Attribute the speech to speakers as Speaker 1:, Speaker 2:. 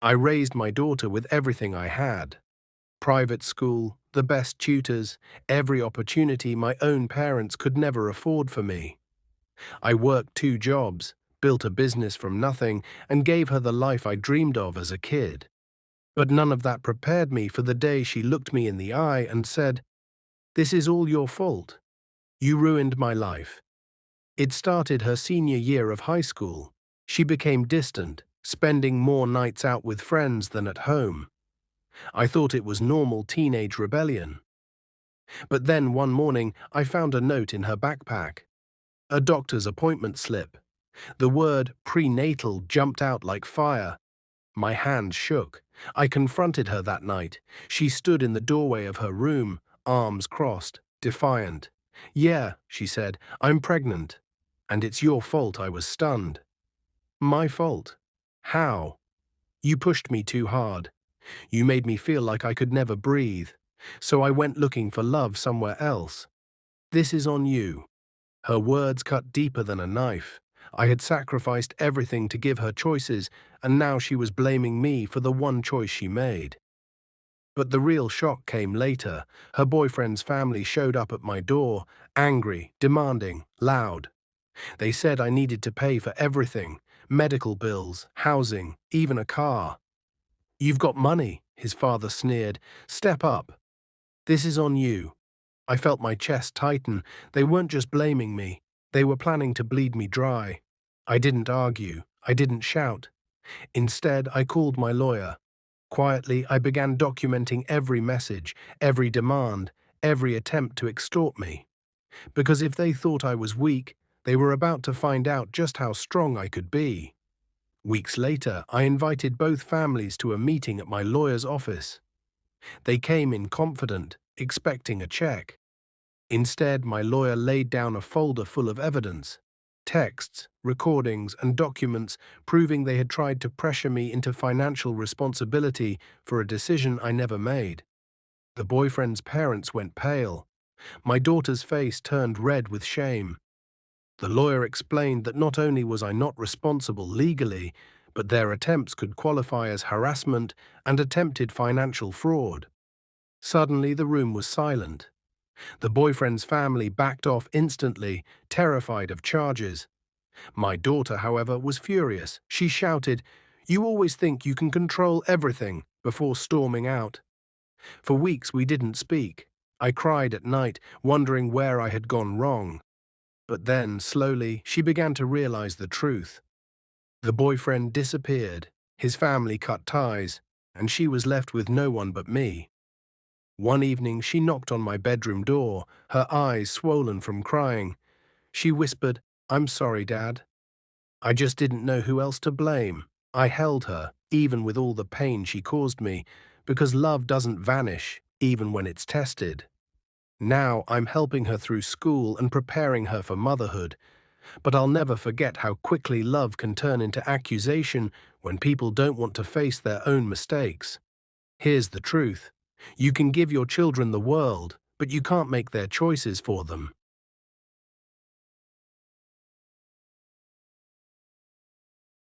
Speaker 1: I raised my daughter with everything I had. Private school, the best tutors, every opportunity my own parents could never afford for me. I worked 2 jobs, built a business from nothing, and gave her the life I dreamed of as a kid. But none of that prepared me for the day she looked me in the eye and said, "This is all your fault. You ruined my life." It started her senior year of high school. She became distant, spending more nights out with friends than at home. I thought it was normal teenage rebellion. But then one morning I found a note in her backpack. A doctor's appointment slip. The word prenatal jumped out like fire. My hand shook. I confronted her that night. She stood in the doorway of her room, arms crossed, defiant. "Yeah," she said, "I'm pregnant. And it's your fault." I was stunned. My fault? How? You pushed me too hard. You made me feel like I could never breathe. So I went looking for love somewhere else. This is on you. Her words cut deeper than a knife. I had sacrificed everything to give her choices, and now she was blaming me for the one choice she made. But the real shock came later. Her boyfriend's family showed up at my door, angry, demanding, loud. They said I needed to pay for everything, medical bills, housing, even a car. "You've got money," his father sneered. "Step up. This is on you." I felt my chest tighten. They weren't just blaming me. They were planning to bleed me dry. I didn't argue. I didn't shout. Instead, I called my lawyer. Quietly, I began documenting every message, every demand, every attempt to extort me. Because if they thought I was weak, they were about to find out just how strong I could be. Weeks later, I invited both families to a meeting at my lawyer's office. They came in confident, expecting a check. Instead, my lawyer laid down a folder full of evidence, texts, recordings, and documents proving they had tried to pressure me into financial responsibility for a decision I never made. The boyfriend's parents went pale. My daughter's face turned red with shame. The lawyer explained that not only was I not responsible legally, but their attempts could qualify as harassment and attempted financial fraud. Suddenly, the room was silent. The boyfriend's family backed off instantly, terrified of charges. My daughter, however, was furious. She shouted, "You always think you can control everything," before storming out. For weeks we didn't speak. I cried at night, wondering where I had gone wrong. But then, slowly, she began to realize the truth. The boyfriend disappeared, his family cut ties, and she was left with no one but me. One evening she knocked on my bedroom door, her eyes swollen from crying. She whispered, "I'm sorry, Dad." I just didn't know who else to blame. I held her, even with all the pain she caused me, because love doesn't vanish, even when it's tested. Now I'm helping her through school and preparing her for motherhood, but I'll never forget how quickly love can turn into accusation when people don't want to face their own mistakes. Here's the truth. You can give your children the world, but you can't make their choices for them.